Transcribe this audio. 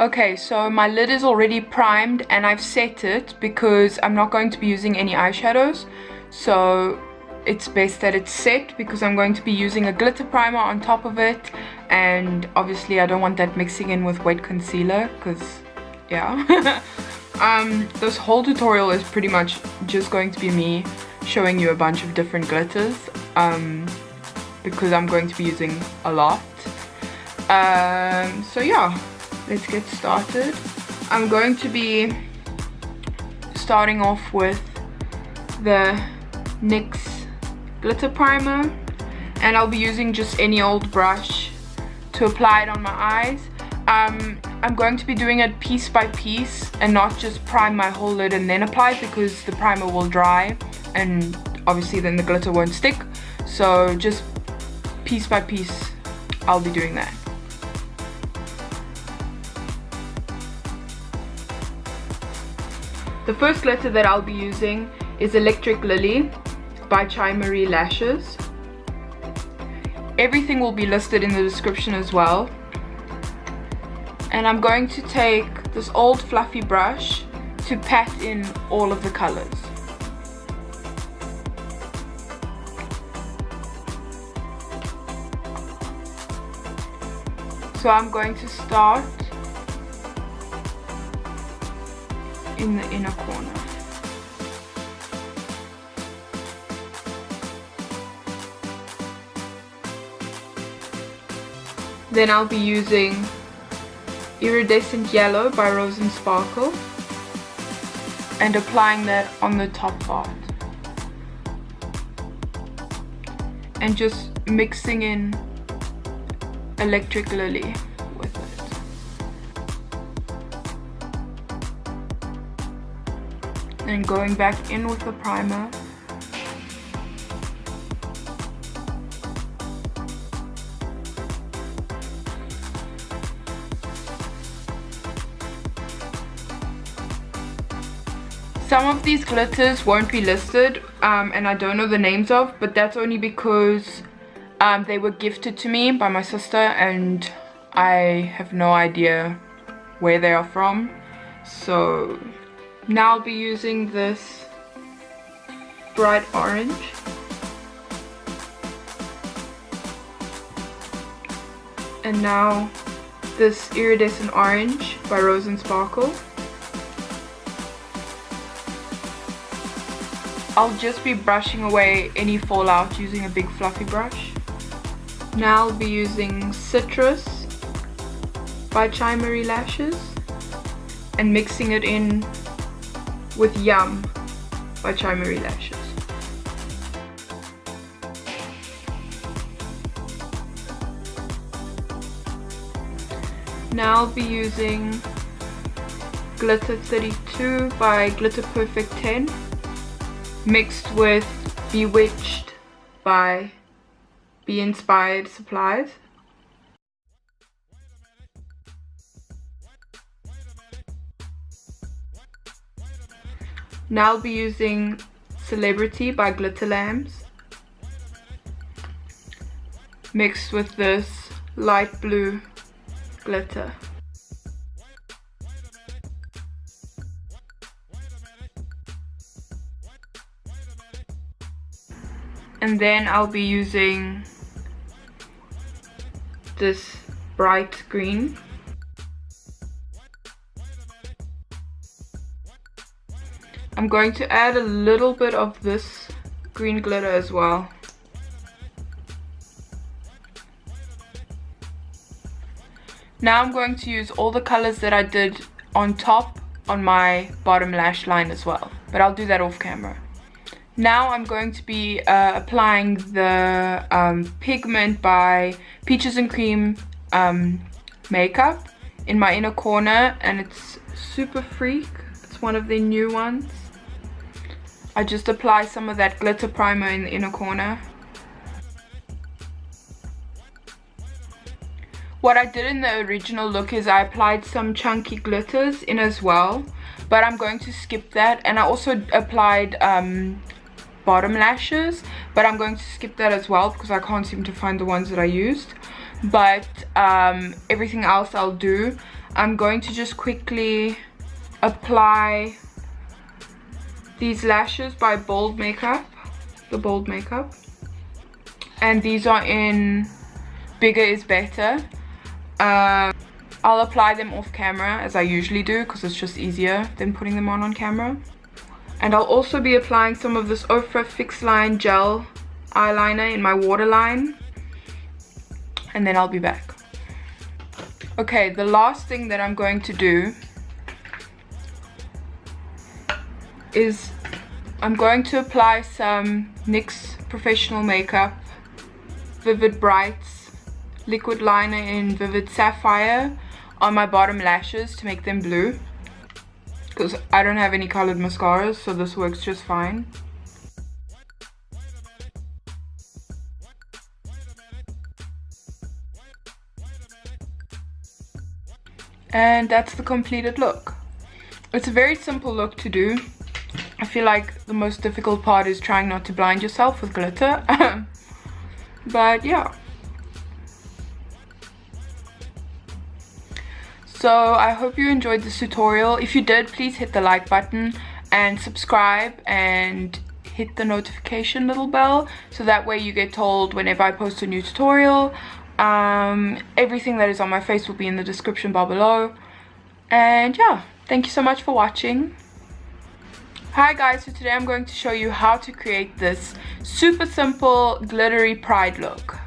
Okay, so my lid is already primed and I've set it because I'm not going to be using any eyeshadows. So it's best that it's set because I'm going to be using a glitter primer on top of it. And obviously I don't want that mixing in with wet concealer because, yeah. This whole tutorial is pretty much just going to be me showing you a bunch of different glitters. Because I'm going to be using a lot. So yeah. Let's get started. I'm going to be starting off with the NYX glitter primer, and I'll be using just any old brush to apply it on my eyes. I'm going to be doing it piece by piece and not just prime my whole lid and then apply it, because the primer will dry and obviously then the glitter won't stick. So just piece by piece I'll be doing that. The first glitter that I'll be using is Electric Lily by Chai Marie Lashes. Everything will be listed in the description as well. And I'm going to take this old fluffy brush to pat in all of the colors. So I'm going to start in the inner corner. Then I'll be using Iridescent Yellow by Rose and Sparkle and applying that on the top part. And just mixing in Electric Lily with it. And going back in with the primer. Some of these glitters won't be listed and I don't know the names of, but that's only because they were gifted to me by my sister and I have no idea where they are from. So now I'll be using this bright orange. And now this Iridescent Orange by Rose and Sparkle. I'll just be brushing away any fallout using a big fluffy brush. Now I'll be using Citrus by Chai Marie Lashes and mixing it in with Yum by Chai Marie Lashes. Now I'll be using Glitter 32 by Glitter Perfect 10 mixed with Bewitched by Be Inspired Supplies. Now I'll be using Celebrity by Glitter Lambs mixed with this light blue glitter. And then I'll be using this bright green. I'm going to add a little bit of this green glitter as well. Now I'm going to use all the colors that I did on top on my bottom lash line as well, but I'll do that off camera. Now I'm going to be applying the pigment by Peaches and Cream makeup in my inner corner, and it's Super Freak. It's one of their new ones. I just apply some of that glitter primer in the inner corner. What I did in the original look is I applied some chunky glitters in as well, but I'm going to skip that. And I also applied bottom lashes, but I'm going to skip that as well because I can't seem to find the ones that I used. But everything else I'll do. I'm going to just quickly apply these lashes by Bold Makeup, the Bold Makeup, and these are in Bigger is Better. I'll apply them off camera as I usually do because it's just easier than putting them on camera. And I'll also be applying some of this Ofra Fix Line Gel eyeliner in my waterline, and then I'll be back. Okay, the last thing that I'm going to do is I'm going to apply some NYX Professional Makeup Vivid Brights liquid liner in Vivid Sapphire on my bottom lashes to make them blue, because I don't have any colored mascaras, so this works just fine. And that's the completed look. It's a very simple look to do. I feel like the most difficult part is trying not to blind yourself with glitter. But yeah. So I hope you enjoyed this tutorial. If you did, please hit the like button and subscribe and hit the notification little bell, so that way you get told whenever I post a new tutorial. Everything that is on my face will be in the description bar below. And yeah, thank you so much for watching. Hi guys, so today I'm going to show you how to create this super simple glittery pride look.